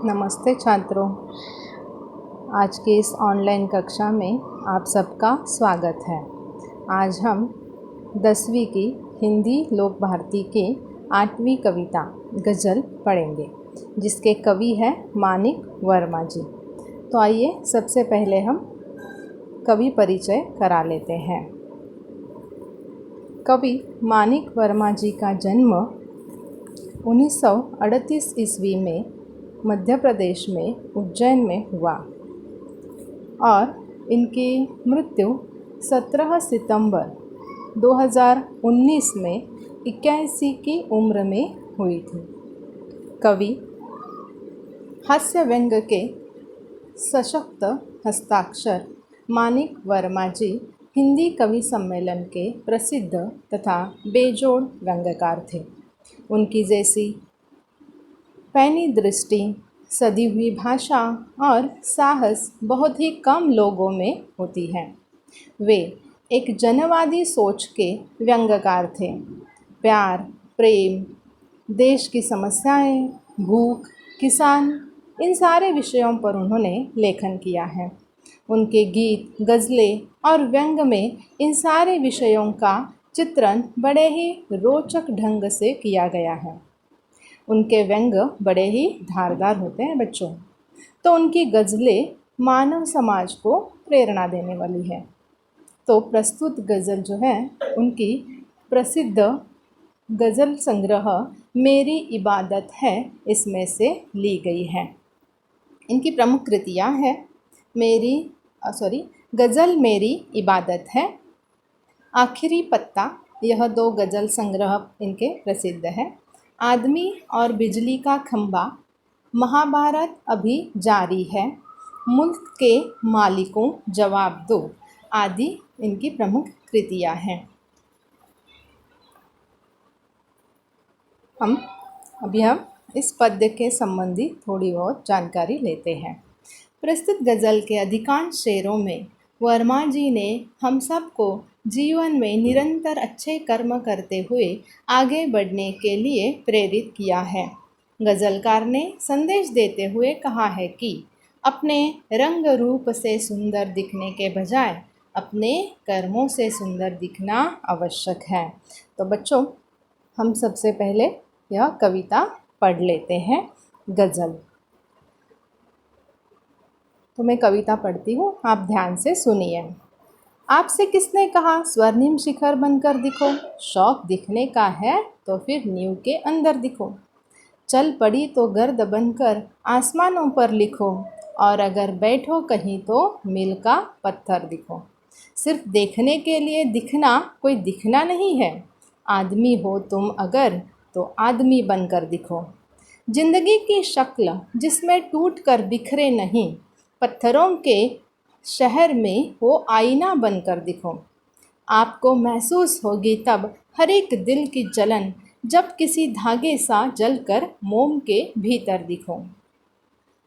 नमस्ते छात्रों। आज की इस ऑनलाइन कक्षा में आप सबका स्वागत है। आज हम 10वीं की हिंदी लोक भारती के 8वीं कविता गज़ल पढ़ेंगे, जिसके कवि हैं मानिक वर्मा जी। तो आइए सबसे पहले हम कवि परिचय करा लेते हैं। कवि मानिक वर्मा जी का जन्म 1938 ईस्वी में मध्य प्रदेश में उज्जैन में हुआ और इनकी मृत्यु 17 सितंबर 2019 में 81 की उम्र में हुई थी। कवि हास्य व्यंग के सशक्त हस्ताक्षर मानिक वर्मा जी हिंदी कवि सम्मेलन के प्रसिद्ध तथा बेजोड़ व्यंग्यकार थे। उनकी जैसी पैनी दृष्टि, सदी हुई भाषा और साहस बहुत ही कम लोगों में होती है। वे एक जनवादी सोच के व्यंग्यकार थे। प्यार, प्रेम, देश की समस्याएं, भूख, किसान, इन सारे विषयों पर उन्होंने लेखन किया है। उनके गीत, गज़लें और व्यंग में इन सारे विषयों का चित्रण बड़े ही रोचक ढंग से किया गया है। उनके व्यंग बड़े ही धारदार होते हैं बच्चों। तो उनकी गज़लें मानव समाज को प्रेरणा देने वाली है। तो प्रस्तुत गज़ल जो है उनकी प्रसिद्ध गज़ल संग्रह मेरी इबादत है इसमें से ली गई है। इनकी प्रमुख कृतियाँ हैं गज़ल मेरी इबादत है, आखिरी पत्ता, यह 2 गज़ल संग्रह इनके प्रसिद्ध हैं। आदमी और बिजली का खंबा, महाभारत अभी जारी है, मुल्क के मालिकों जवाब दो, आदि इनकी प्रमुख कृतियाँ हैं। हम इस पद्य के संबंधी थोड़ी बहुत जानकारी लेते हैं। प्रस्तुत गज़ल के अधिकांश शेरों में वर्मा जी ने हम सबको जीवन में निरंतर अच्छे कर्म करते हुए आगे बढ़ने के लिए प्रेरित किया है। गज़लकार ने संदेश देते हुए कहा है कि अपने रंग रूप से सुंदर दिखने के बजाय अपने कर्मों से सुंदर दिखना आवश्यक है। तो बच्चों, हम सबसे पहले यह कविता पढ़ लेते हैं, गज़ल। तो मैं कविता पढ़ती हूँ, आप ध्यान से सुनिए। आपसे किसने कहा स्वर्णिम शिखर बनकर दिखो, शौक दिखने का है तो फिर नींव के अंदर दिखो। चल पड़ी तो गर्द बनकर आसमानों पर लिखो, और अगर बैठो कहीं तो मील का पत्थर दिखो। सिर्फ देखने के लिए दिखना कोई दिखना नहीं है, आदमी हो तुम अगर तो आदमी बनकर दिखो। जिंदगी की शक्ल जिसमें टूट कर बिखरे नहीं, पत्थरों के शहर में वो आईना बनकर दिखो। आपको महसूस होगी तब हर एक दिल की जलन, जब किसी धागे सा जलकर मोम के भीतर दिखो।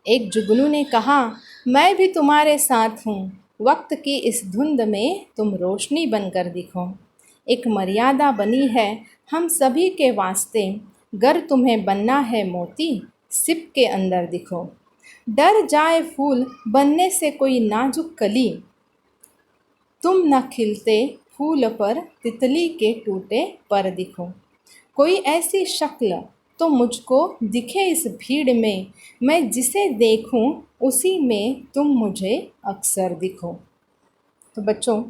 एक जुगनू ने कहा मैं भी तुम्हारे साथ हूँ, वक्त की इस धुंध में तुम रोशनी बनकर दिखो। एक मर्यादा बनी है हम सभी के वास्ते, गर तुम्हें बनना है मोती सिप के अंदर दिखो। डर जाए फूल बनने से कोई नाजुक कली, तुम न खिलते फूल पर तितली के टूटे पर दिखो। कोई ऐसी शक्ल तो मुझको दिखे इस भीड़ में, मैं जिसे देखूं उसी में तुम मुझे अक्सर दिखो। तो बच्चों,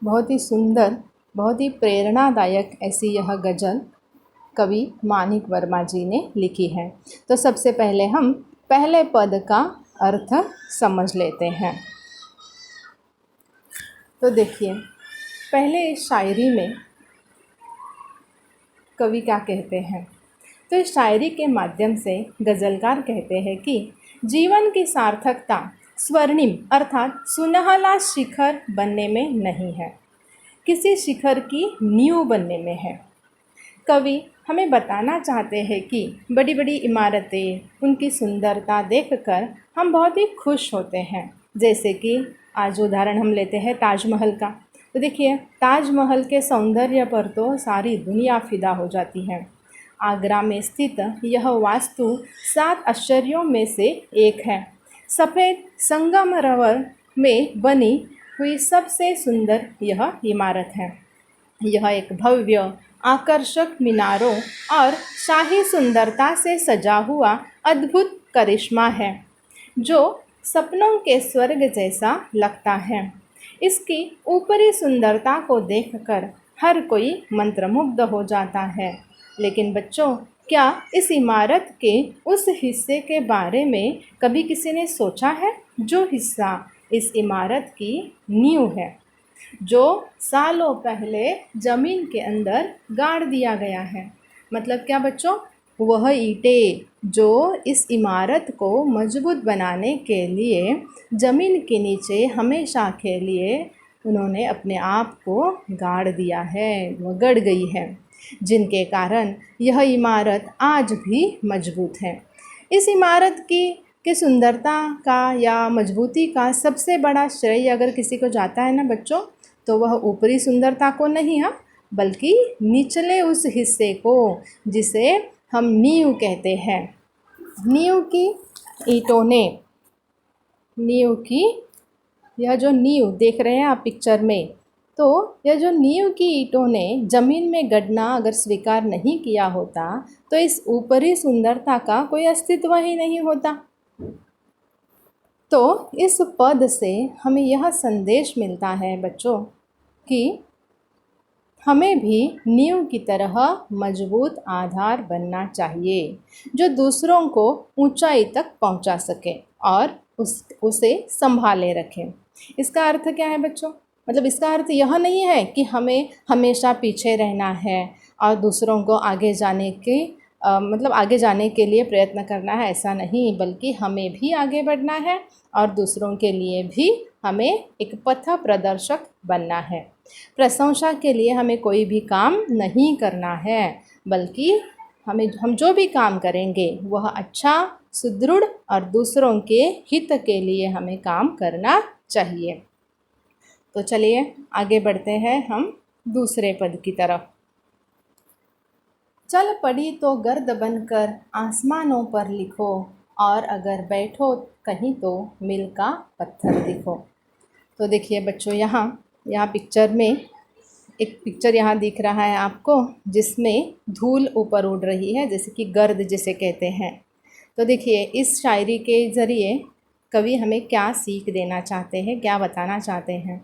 बहुत ही सुंदर, बहुत ही प्रेरणादायक ऐसी यह गज़ल कवि मानिक वर्मा जी ने लिखी है। तो सबसे पहले हम पहले पद का अर्थ समझ लेते हैं। तो देखिए, पहले इस शायरी में कवि क्या कहते हैं। तो इस शायरी के माध्यम से गज़लकार कहते हैं कि जीवन की सार्थकता स्वर्णिम अर्थात सुनहला शिखर बनने में नहीं है, किसी शिखर की नींव बनने में है। कवि हमें बताना चाहते हैं कि बड़ी बड़ी इमारतें, उनकी सुंदरता देखकर हम बहुत ही खुश होते हैं। जैसे कि आज उदाहरण हम लेते हैं ताजमहल का। तो देखिए, ताजमहल के सौंदर्य पर तो सारी दुनिया फिदा हो जाती है। आगरा में स्थित यह वास्तु 7 आश्चर्यों में से एक है। सफ़ेद संगमरमर में बनी हुई सबसे सुंदर यह इमारत है। यह एक भव्य, आकर्षक मीनारों और शाही सुंदरता से सजा हुआ अद्भुत करिश्मा है, जो सपनों के स्वर्ग जैसा लगता है। इसकी ऊपरी सुंदरता को देखकर हर कोई मंत्रमुग्ध हो जाता है। लेकिन बच्चों, क्या इस इमारत के उस हिस्से के बारे में कभी किसी ने सोचा है, जो हिस्सा इस इमारत की नींव है, जो सालों पहले ज़मीन के अंदर गाड़ दिया गया है? मतलब क्या बच्चों? वह ईंटें जो इस इमारत को मजबूत बनाने के लिए ज़मीन के नीचे हमेशा के लिए उन्होंने अपने आप को गाड़ दिया है, वह गड़ गई है, जिनके कारण यह इमारत आज भी मजबूत है। इस इमारत की सुंदरता का या मजबूती का सबसे बड़ा श्रेय अगर किसी को जाता है ना बच्चों, तो वह ऊपरी सुंदरता को नहीं, हाँ, बल्कि निचले उस हिस्से को, जिसे हम नींव कहते हैं। नींव की ईंटों ने, नींव की, यह जो नींव देख रहे हैं आप पिक्चर में, तो यह जो नींव की ईंटों ने ज़मीन में गड़ना अगर स्वीकार नहीं किया होता, तो इस ऊपरी सुंदरता का कोई अस्तित्व ही नहीं होता। तो इस पद से हमें यह संदेश मिलता है बच्चों कि हमें भी नींव की तरह मजबूत आधार बनना चाहिए, जो दूसरों को ऊंचाई तक पहुंचा सके और उसे संभाले रखें। इसका अर्थ क्या है बच्चों? मतलब इसका अर्थ यह नहीं है कि हमें हमेशा पीछे रहना है और दूसरों को आगे जाने के लिए प्रयत्न करना है, ऐसा नहीं, बल्कि हमें भी आगे बढ़ना है और दूसरों के लिए भी हमें एक पथ प्रदर्शक बनना है। प्रशंसा के लिए हमें कोई भी काम नहीं करना है, बल्कि हम जो भी काम करेंगे वह अच्छा, सुदृढ़ और दूसरों के हित के लिए हमें काम करना चाहिए। तो चलिए आगे बढ़ते हैं हम दूसरे पद की तरफ। चल पड़ी तो गर्द बनकर आसमानों पर लिखो, और अगर बैठो कहीं तो मिल का पत्थर दिखो। तो देखिए बच्चों, यहाँ पिक्चर में एक पिक्चर यहाँ दिख रहा है आपको, जिसमें धूल ऊपर उड़ रही है, जैसे कि गर्द जिसे कहते हैं। तो देखिए, इस शायरी के ज़रिए कवि हमें क्या सीख देना चाहते हैं, क्या बताना चाहते हैं।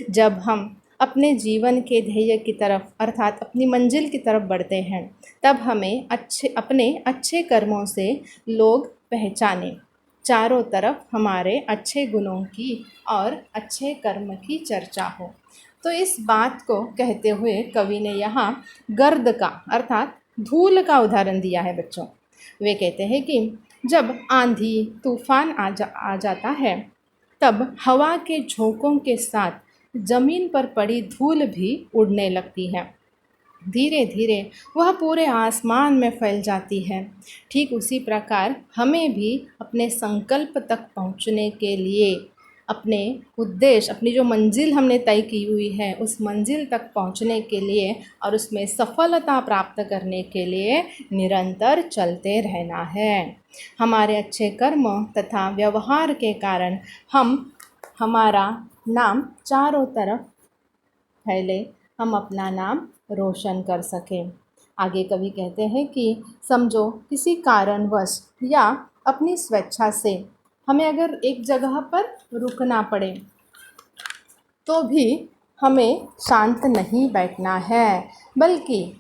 जब हम अपने जीवन के ध्येय की तरफ अर्थात अपनी मंजिल की तरफ बढ़ते हैं, तब हमें अपने अच्छे कर्मों से लोग पहचाने, चारों तरफ हमारे अच्छे गुणों की और अच्छे कर्म की चर्चा हो। तो इस बात को कहते हुए कवि ने यहाँ गर्द का अर्थात धूल का उदाहरण दिया है बच्चों। वे कहते हैं कि जब आंधी तूफान आ जाता है, तब हवा के झोंकों के साथ ज़मीन पर पड़ी धूल भी उड़ने लगती है। धीरे धीरे वह पूरे आसमान में फैल जाती है। ठीक उसी प्रकार हमें भी अपने संकल्प तक पहुंचने के लिए, अपने उद्देश्य, अपनी जो मंजिल हमने तय की हुई है, उस मंजिल तक पहुंचने के लिए और उसमें सफलता प्राप्त करने के लिए निरंतर चलते रहना है। हमारे अच्छे कर्म तथा व्यवहार के कारण हमारा नाम चारों तरफ फैले, हम अपना नाम रोशन कर सकें। आगे कवि कहते हैं कि समझो किसी कारणवश या अपनी स्वेच्छा से हमें अगर एक जगह पर रुकना पड़े, तो भी हमें शांत नहीं बैठना है, बल्कि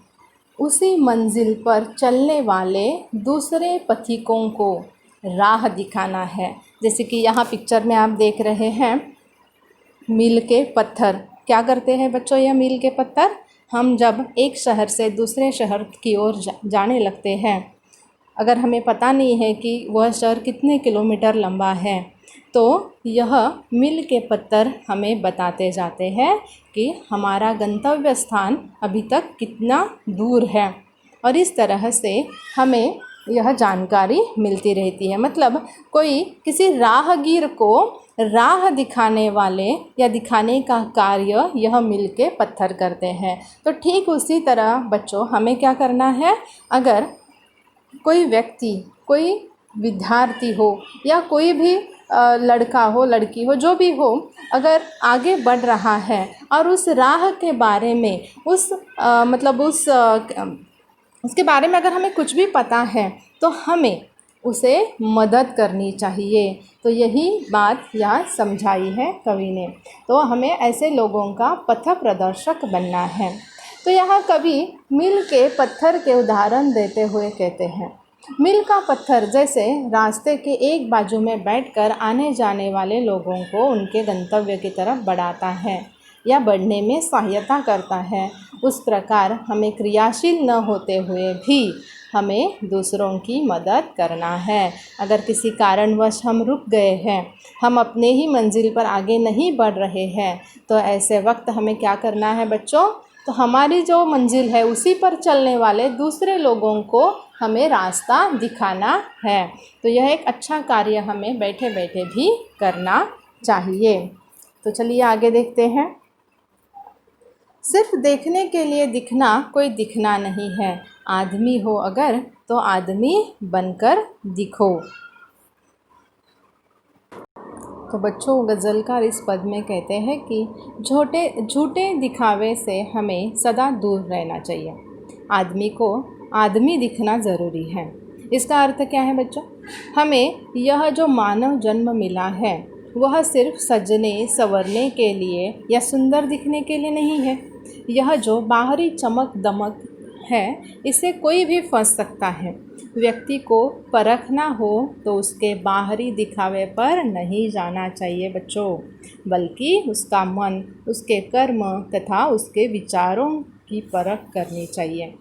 उसी मंजिल पर चलने वाले दूसरे पथिकों को राह दिखाना है। जैसे कि यहाँ पिक्चर में आप देख रहे हैं मील के पत्थर। क्या करते हैं बच्चों यह मील के पत्थर? हम जब एक शहर से दूसरे शहर की ओर जाने लगते हैं, अगर हमें पता नहीं है कि वह शहर कितने किलोमीटर लंबा है, तो यह मील के पत्थर हमें बताते जाते हैं कि हमारा गंतव्य स्थान अभी तक कितना दूर है। और इस तरह से हमें यह जानकारी मिलती रहती है। मतलब कोई किसी राहगीर को राह दिखाने वाले या दिखाने का कार्य यह मिलके पत्थर करते हैं। तो ठीक उसी तरह बच्चों हमें क्या करना है, अगर कोई व्यक्ति, कोई विद्यार्थी हो या कोई भी लड़का हो, लड़की हो, जो भी हो, अगर आगे बढ़ रहा है और उस राह के बारे में उसके बारे में अगर हमें कुछ भी पता है तो हमें उसे मदद करनी चाहिए। तो यही बात यहाँ समझाई है कवि ने। तो हमें ऐसे लोगों का पथ प्रदर्शक बनना है। तो यहाँ कवि मील के पत्थर के उदाहरण देते हुए कहते हैं, मील का पत्थर जैसे रास्ते के एक बाजू में बैठकर आने जाने वाले लोगों को उनके गंतव्य की तरफ बढ़ाता है या बढ़ने में सहायता करता है, उस प्रकार हमें क्रियाशील न होते हुए भी हमें दूसरों की मदद करना है। अगर किसी कारणवश हम रुक गए हैं, हम अपने ही मंजिल पर आगे नहीं बढ़ रहे हैं, तो ऐसे वक्त हमें क्या करना है बच्चों, तो हमारी जो मंजिल है उसी पर चलने वाले दूसरे लोगों को हमें रास्ता दिखाना है। तो यह एक अच्छा कार्य हमें बैठे बैठे भी करना चाहिए। तो चलिए आगे देखते हैं। सिर्फ देखने के लिए दिखना कोई दिखना नहीं है, आदमी हो अगर तो आदमी बनकर दिखो। तो बच्चों गज़लकार इस पद में कहते हैं कि झूठे दिखावे से हमें सदा दूर रहना चाहिए। आदमी को आदमी दिखना ज़रूरी है। इसका अर्थ क्या है बच्चों, हमें यह जो मानव जन्म मिला है वह सिर्फ सजने संवरने के लिए या सुंदर दिखने के लिए नहीं है। यह जो बाहरी चमक दमक है इससे कोई भी फंस सकता है। व्यक्ति को परखना हो तो उसके बाहरी दिखावे पर नहीं जाना चाहिए बच्चों, बल्कि उसका मन, उसके कर्म तथा उसके विचारों की परख करनी चाहिए।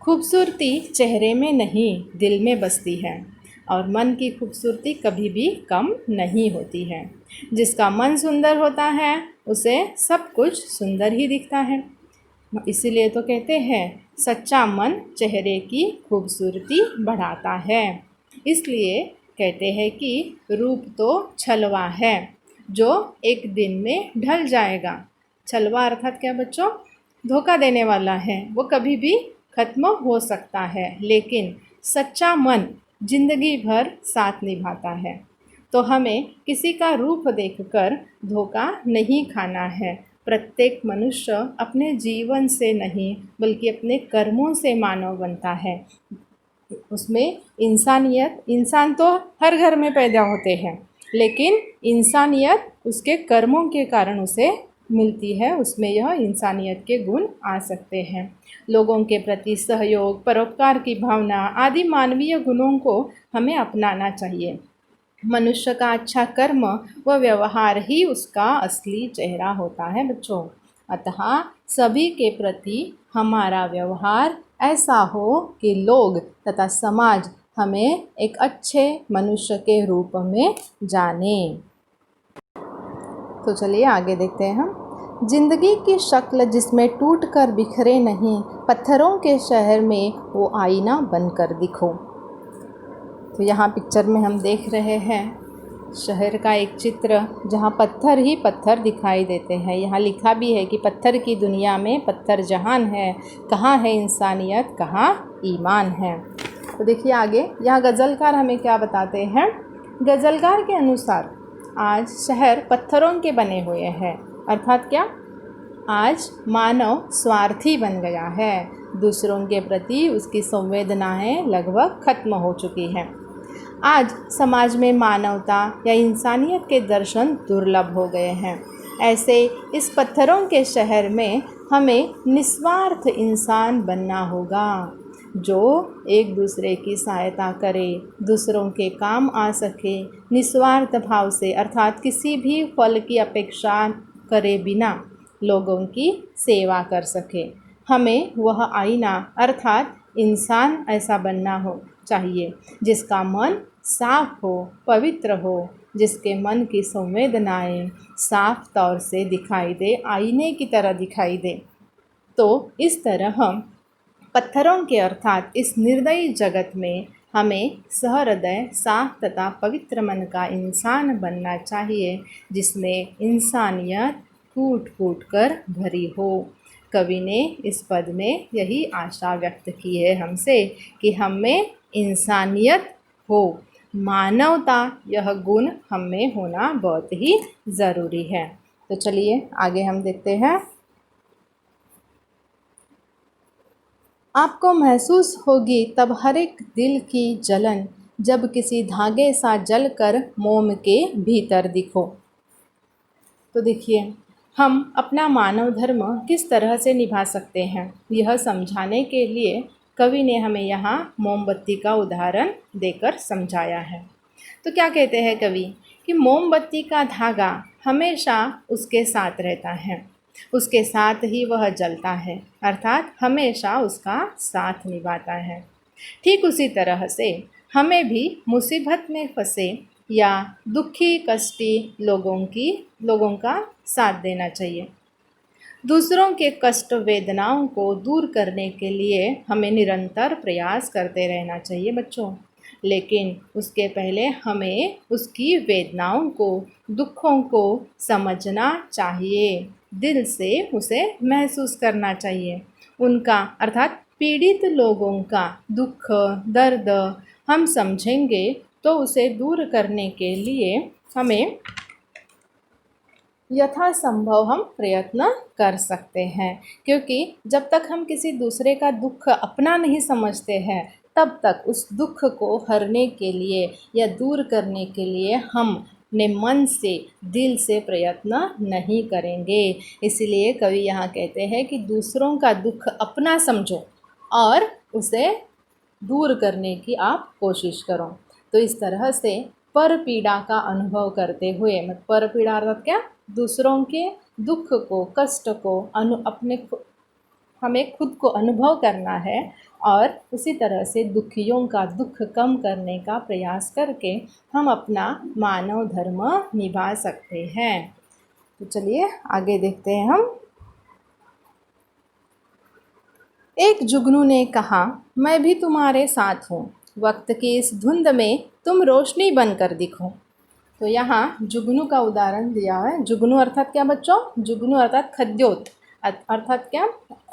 खूबसूरती चेहरे में नहीं दिल में बसती है और मन की खूबसूरती कभी भी कम नहीं होती है। जिसका मन सुंदर होता है उसे सब कुछ सुंदर ही दिखता है। इसीलिए तो कहते हैं सच्चा मन चेहरे की खूबसूरती बढ़ाता है। इसलिए कहते हैं कि रूप तो छलवा है जो एक दिन में ढल जाएगा। छलवा अर्थात क्या बच्चों, धोखा देने वाला है, वो कभी भी खत्म हो सकता है, लेकिन सच्चा मन जिंदगी भर साथ निभाता है। तो हमें किसी का रूप देखकर धोखा नहीं खाना है। प्रत्येक मनुष्य अपने जीवन से नहीं बल्कि अपने कर्मों से मानव बनता है। उसमें इंसान तो हर घर में पैदा होते हैं, लेकिन इंसानियत उसके कर्मों के कारण उसे मिलती है, उसमें यह इंसानियत के गुण आ सकते हैं। लोगों के प्रति सहयोग, परोपकार की भावना आदि मानवीय गुणों को हमें अपनाना चाहिए। मनुष्य का अच्छा कर्म व व्यवहार ही उसका असली चेहरा होता है बच्चों। अतः सभी के प्रति हमारा व्यवहार ऐसा हो कि लोग तथा समाज हमें एक अच्छे मनुष्य के रूप में जाने। तो चलिए आगे देखते हैं हम। जिंदगी की शक्ल जिसमें टूट कर बिखरे नहीं, पत्थरों के शहर में वो आईना बनकर दिखो। तो यहाँ पिक्चर में हम देख रहे हैं शहर का एक चित्र जहाँ पत्थर ही पत्थर दिखाई देते हैं। यहाँ लिखा भी है कि पत्थर की दुनिया में पत्थर जहान है, कहाँ है इंसानियत, कहाँ ईमान है। तो देखिए आगे यहाँ गज़लकार हमें क्या बताते हैं। गज़लकार के अनुसार आज शहर पत्थरों के बने हुए हैं, अर्थात क्या, आज मानव स्वार्थी बन गया है। दूसरों के प्रति उसकी संवेदनाएं लगभग खत्म हो चुकी हैं। आज समाज में मानवता या इंसानियत के दर्शन दुर्लभ हो गए हैं। ऐसे इस पत्थरों के शहर में हमें निस्वार्थ इंसान बनना होगा, जो एक दूसरे की सहायता करे, दूसरों के काम आ सके, निस्वार्थ भाव से अर्थात किसी भी फल की अपेक्षा करे बिना लोगों की सेवा कर सके। हमें वह आईना अर्थात इंसान ऐसा बनना हो चाहिए जिसका मन साफ हो, पवित्र हो, जिसके मन की संवेदनाएं साफ तौर से दिखाई दे, आईने की तरह दिखाई दे। तो इस तरह हम पत्थरों के अर्थात इस निर्दयी जगत में हमें सहृदय, साफ तथा पवित्र मन का इंसान बनना चाहिए, जिसमें इंसानियत कूट कूट कर भरी हो। कवि ने इस पद में यही आशा व्यक्त की है हमसे कि हम में इंसानियत हो, मानवता, यह गुण हम में होना बहुत ही ज़रूरी है। तो चलिए आगे हम देखते हैं। आपको महसूस होगी तब हर एक दिल की जलन, जब किसी धागे सा जल कर मोम के भीतर दिखो। तो देखिए, हम अपना मानव धर्म किस तरह से निभा सकते हैं, यह समझाने के लिए कवि ने हमें यहाँ मोमबत्ती का उदाहरण देकर समझाया है। तो क्या कहते हैं कवि कि मोमबत्ती का धागा हमेशा उसके साथ रहता है, उसके साथ ही वह जलता है, अर्थात हमेशा उसका साथ निभाता है। ठीक उसी तरह से हमें भी मुसीबत में फंसे या दुखी कष्टी लोगों का साथ देना चाहिए। दूसरों के कष्ट वेदनाओं को दूर करने के लिए हमें निरंतर प्रयास करते रहना चाहिए बच्चों, लेकिन उसके पहले हमें उसकी वेदनाओं को, दुखों को समझना चाहिए, दिल से उसे महसूस करना चाहिए। उनका अर्थात पीड़ित लोगों का दुख दर्द हम समझेंगे तो उसे दूर करने के लिए हमें यथासंभव हम प्रयत्न कर सकते हैं, क्योंकि जब तक हम किसी दूसरे का दुख अपना नहीं समझते हैं तब तक उस दुख को हरने के लिए या दूर करने के लिए हम अपने मन से, दिल से प्रयत्न नहीं करेंगे। इसलिए कवि यहाँ कहते हैं कि दूसरों का दुख अपना समझो और उसे दूर करने की आप कोशिश करो। तो इस तरह से पर पीड़ा का अनुभव करते हुए, पर पीड़ा अर्थात क्या, दूसरों के दुख को, कष्ट को हमें खुद को अनुभव करना है और उसी तरह से दुखियों का दुख कम करने का प्रयास करके हम अपना मानव धर्म निभा सकते हैं। तो चलिए आगे देखते हैं हम। एक जुगनू ने कहा, मैं भी तुम्हारे साथ हूँ, वक्त की इस धुंध में तुम रोशनी बनकर दिखो। तो यहाँ जुगनू का उदाहरण दिया है। जुगनू अर्थात क्या बच्चों? जुगनू अर्थात खद्योत, अर्थात क्या,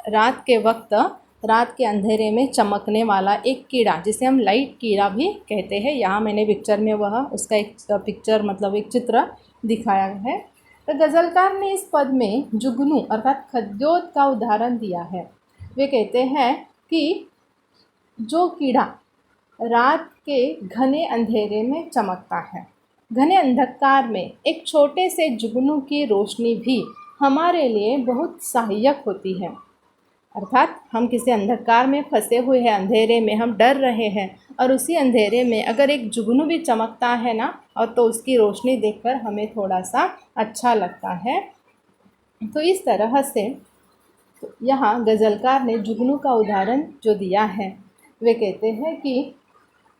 रात के वक्त, रात के अंधेरे में चमकने वाला एक कीड़ा, जिसे हम लाइट कीड़ा भी कहते हैं। यहाँ मैंने पिक्चर में वह उसका एक पिक्चर मतलब एक चित्र दिखाया है। तो गज़लकार ने इस पद में जुगनू अर्थात खद्योत का उदाहरण दिया है। वे कहते हैं कि जो कीड़ा रात के घने अंधेरे में चमकता है, घने अंधकार में एक छोटे से जुगनू की रोशनी भी हमारे लिए बहुत सहायक होती है। अर्थात हम किसी अंधकार में फंसे हुए हैं, अंधेरे में हम डर रहे हैं, और उसी अंधेरे में अगर एक जुगनू भी चमकता है ना, और तो उसकी रोशनी देखकर हमें थोड़ा सा अच्छा लगता है। तो इस तरह से यहाँ गज़लकार ने जुगनू का उदाहरण जो दिया है, वे कहते हैं कि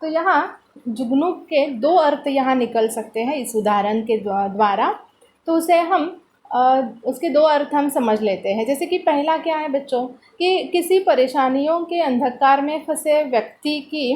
तो यहाँ जुगनू के दो अर्थ यहाँ निकल सकते हैं इस उदाहरण के द्वारा। तो उसे हम उसके दो अर्थ हम समझ लेते हैं। जैसे कि पहला क्या है बच्चों, कि किसी परेशानियों के अंधकार में फंसे व्यक्ति की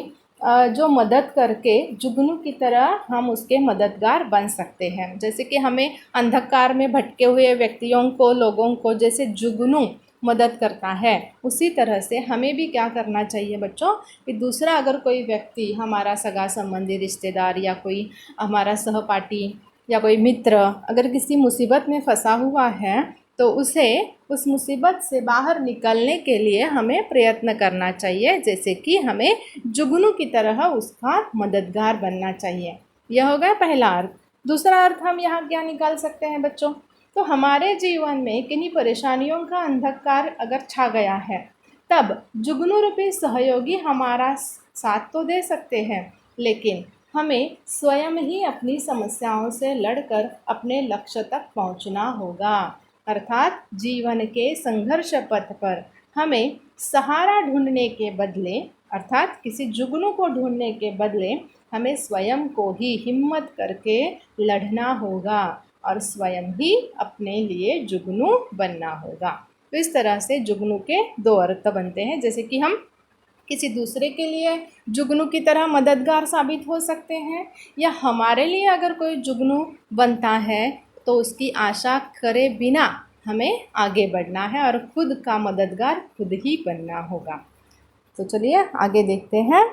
जो मदद करके जुगनू की तरह हम उसके मददगार बन सकते हैं। जैसे कि हमें अंधकार में भटके हुए व्यक्तियों को, लोगों को जैसे जुगनू मदद करता है, उसी तरह से हमें भी क्या करना चाहिए बच्चों, कि दूसरा अगर कोई व्यक्ति, हमारा सगा संबंधी, रिश्तेदार या कोई हमारा सहपाठी या कोई मित्र अगर किसी मुसीबत में फंसा हुआ है, तो उसे उस मुसीबत से बाहर निकलने के लिए हमें प्रयत्न करना चाहिए, जैसे कि हमें जुगनू की तरह उसका मददगार बनना चाहिए। यह हो गया पहला अर्थ। दूसरा अर्थ हम यहाँ क्या निकाल सकते हैं बच्चों, तो हमारे जीवन में किन्हीं परेशानियों का अंधकार अगर छा गया है, तब जुगनू रूपी सहयोगी हमारा साथ तो दे सकते हैं, लेकिन हमें स्वयं ही अपनी समस्याओं से लड़कर अपने लक्ष्य तक पहुंचना होगा। अर्थात जीवन के संघर्ष पथ पर हमें सहारा ढूंढने के बदले, अर्थात किसी जुगनू को ढूंढने के बदले हमें स्वयं को ही हिम्मत करके लड़ना होगा और स्वयं ही अपने लिए जुगनू बनना होगा। तो इस तरह से जुगनू के दो अर्थ बनते हैं। जैसे कि हम किसी दूसरे के लिए जुगनू की तरह मददगार साबित हो सकते हैं, या हमारे लिए अगर कोई जुगनू बनता है तो उसकी आशा करे बिना हमें आगे बढ़ना है और खुद का मददगार खुद ही बनना होगा। तो चलिए आगे देखते हैं।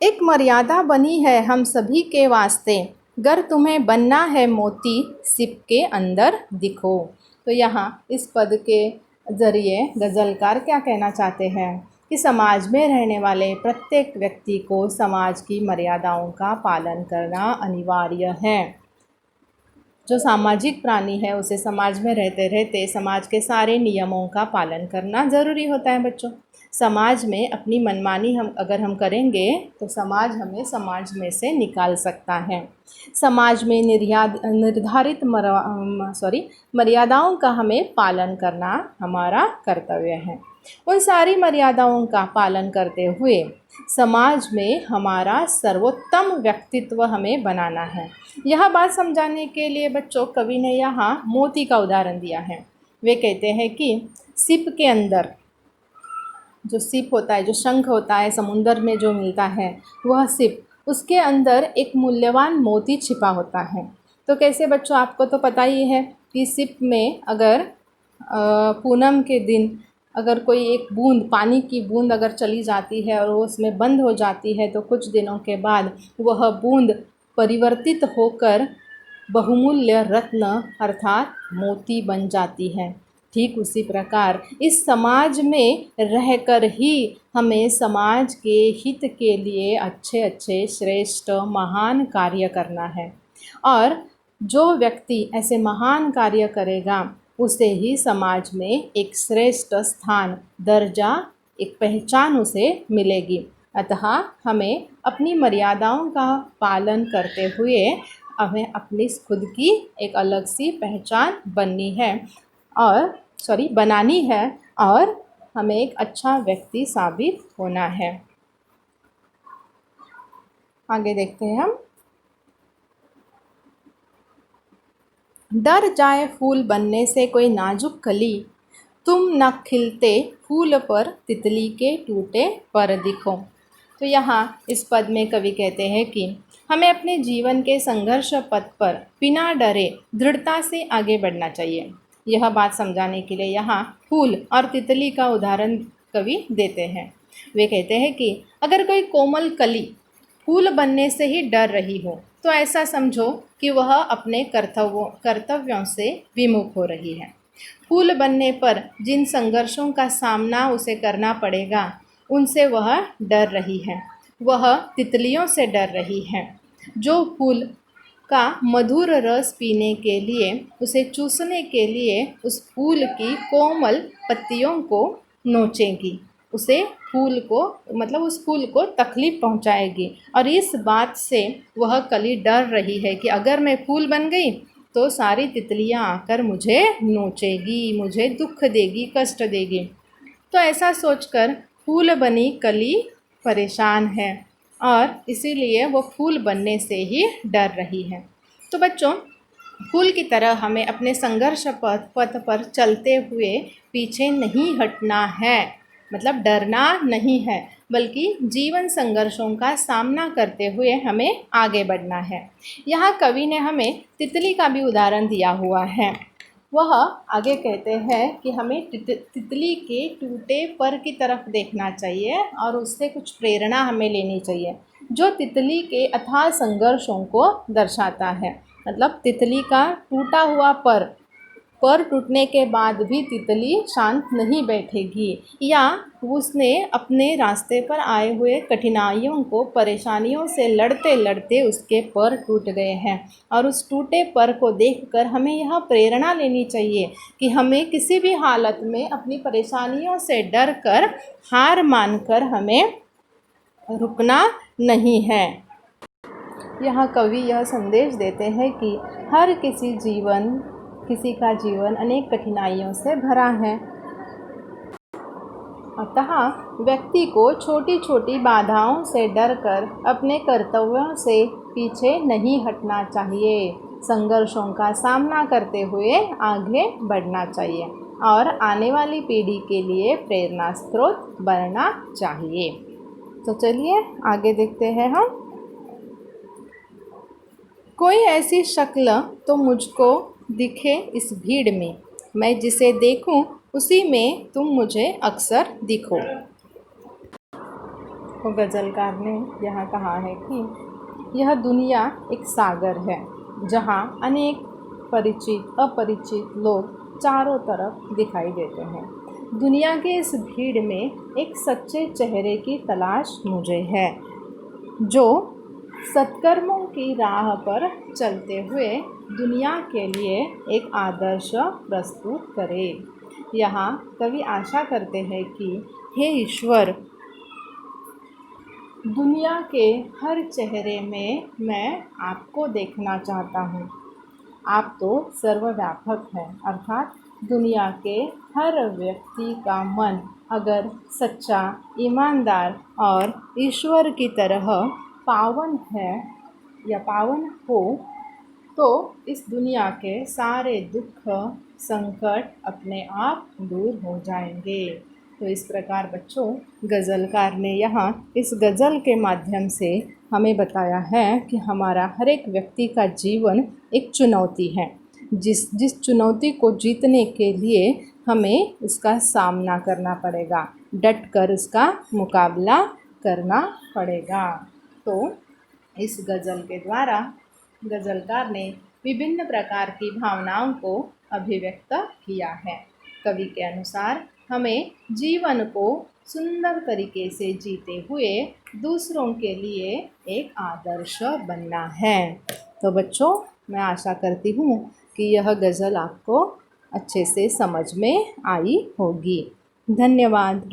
एक मर्यादा बनी है हम सभी के वास्ते, गर तुम्हें बनना है मोती सिप के अंदर दिखो। तो यहाँ इस पद के ज़रिए गज़लकार क्या कहना चाहते हैं कि समाज में रहने वाले प्रत्येक व्यक्ति को समाज की मर्यादाओं का पालन करना अनिवार्य है। जो सामाजिक प्राणी है उसे समाज में रहते रहते समाज के सारे नियमों का पालन करना ज़रूरी होता है बच्चों। समाज में अपनी मनमानी अगर हम करेंगे तो समाज हमें समाज में से निकाल सकता है। समाज में निर्धारित मर्यादाओं का हमें पालन करना हमारा कर्तव्य है। उन सारी मर्यादाओं का पालन करते हुए समाज में हमारा सर्वोत्तम व्यक्तित्व हमें बनाना है। यह बात समझाने के लिए बच्चों कवि ने यहाँ मोती का उदाहरण दिया है। वे कहते हैं कि सिप के अंदर, जो सिप होता है, जो शंख होता है समुंदर में जो मिलता है वह सिप, उसके अंदर एक मूल्यवान मोती छिपा होता है। तो कैसे बच्चों, आपको तो पता ही है कि सिप में अगर पूनम के दिन अगर कोई एक बूंद, पानी की बूंद अगर चली जाती है और वो उसमें बंद हो जाती है तो कुछ दिनों के बाद वह बूंद परिवर्तित होकर बहुमूल्य रत्न अर्थात मोती बन जाती है। ठीक उसी प्रकार इस समाज में रहकर ही हमें समाज के हित के लिए अच्छे अच्छे श्रेष्ठ महान कार्य करना है, और जो व्यक्ति ऐसे महान कार्य करेगा उसे ही समाज में एक श्रेष्ठ स्थान, दर्जा, एक पहचान उसे मिलेगी। अतः हमें अपनी मर्यादाओं का पालन करते हुए हमें अपनी खुद की एक अलग सी पहचान बनानी है और हमें एक अच्छा व्यक्ति साबित होना है। आगे देखते हैं हम। डर जाए फूल बनने से कोई नाजुक कली, तुम न खिलते फूल पर तितली के टूटे पर दिखो। तो यहाँ इस पद में कवि कहते हैं कि हमें अपने जीवन के संघर्ष पथ पर बिना डरे दृढ़ता से आगे बढ़ना चाहिए। यह बात समझाने के लिए यहाँ फूल और तितली का उदाहरण कवि देते हैं। वे कहते हैं कि अगर कोई कोमल कली फूल बनने से ही डर रही हो तो ऐसा समझो कि वह अपने कर्तव्यों से विमुख हो रही है। फूल बनने पर जिन संघर्षों का सामना उसे करना पड़ेगा उनसे वह डर रही है, वह तितलियों से डर रही है जो फूल का मधुर रस पीने के लिए, उसे चूसने के लिए उस फूल की कोमल पत्तियों को नोचेगी, उसे उस फूल को तकलीफ पहुंचाएगी। और इस बात से वह कली डर रही है कि अगर मैं फूल बन गई तो सारी तितलियां आकर मुझे नोचेगी, मुझे दुख देगी, कष्ट देगी। तो ऐसा सोचकर फूल बनी कली परेशान है और इसीलिए वो फूल बनने से ही डर रही है। तो बच्चों, फूल की तरह हमें अपने संघर्ष पथ पर चलते हुए पीछे नहीं हटना है, मतलब डरना नहीं है, बल्कि जीवन संघर्षों का सामना करते हुए हमें आगे बढ़ना है। यहाँ कवि ने हमें तितली का भी उदाहरण दिया हुआ है। वह आगे कहते हैं कि हमें तितली के टूटे पर की तरफ देखना चाहिए और उससे कुछ प्रेरणा हमें लेनी चाहिए, जो तितली के अथाह संघर्षों को दर्शाता है। मतलब तितली का टूटा हुआ पर टूटने के बाद भी तितली शांत नहीं बैठेगी, या उसने अपने रास्ते पर आए हुए कठिनाइयों को, परेशानियों से लड़ते लड़ते उसके पर टूट गए हैं। और उस टूटे पर को देखकर हमें यह प्रेरणा लेनी चाहिए कि हमें किसी भी हालत में अपनी परेशानियों से डर कर, हार मानकर हमें रुकना नहीं है। यहाँ कवि यह संदेश देते हैं कि हर किसी का जीवन अनेक कठिनाइयों से भरा है। अतः व्यक्ति को छोटी छोटी बाधाओं से डरकर अपने कर्तव्यों से पीछे नहीं हटना चाहिए, संघर्षों का सामना करते हुए आगे बढ़ना चाहिए। और आने वाली पीढ़ी के लिए प्रेरणा स्रोत बनना चाहिए। तो चलिए आगे देखते हैं हम। कोई ऐसी शक्ल तो मुझको दिखे इस भीड़ में, मैं जिसे देखूं उसी में तुम मुझे अक्सर दिखो। तो गज़लकार ने यहाँ कहा है कि यह दुनिया एक सागर है जहाँ अनेक परिचित अपरिचित लोग चारों तरफ दिखाई देते हैं। दुनिया के इस भीड़ में एक सच्चे चेहरे की तलाश मुझे है, जो सत्कर्मों की राह पर चलते हुए दुनिया के लिए एक आदर्श प्रस्तुत करे। यहाँ कवि आशा करते हैं कि हे ईश्वर, दुनिया के हर चेहरे में मैं आपको देखना चाहता हूँ। आप तो सर्वव्यापक हैं, अर्थात दुनिया के हर व्यक्ति का मन अगर सच्चा, ईमानदार और ईश्वर की तरह पावन है या पावन हो तो इस दुनिया के सारे दुख संकट अपने आप दूर हो जाएंगे। तो इस प्रकार बच्चों गज़लकार ने यहाँ इस गज़ल के माध्यम से हमें बताया है कि हमारा हर एक व्यक्ति का जीवन एक चुनौती है, जिस चुनौती को जीतने के लिए हमें उसका सामना करना पड़ेगा, डट कर उसका मुकाबला करना पड़ेगा। तो इस गज़ल के द्वारा गज़लकार ने विभिन्न प्रकार की भावनाओं को अभिव्यक्त किया है। कवि के अनुसार हमें जीवन को सुंदर तरीके से जीते हुए दूसरों के लिए एक आदर्श बनना है। तो बच्चों मैं आशा करती हूँ कि यह गज़ल आपको अच्छे से समझ में आई होगी। धन्यवाद।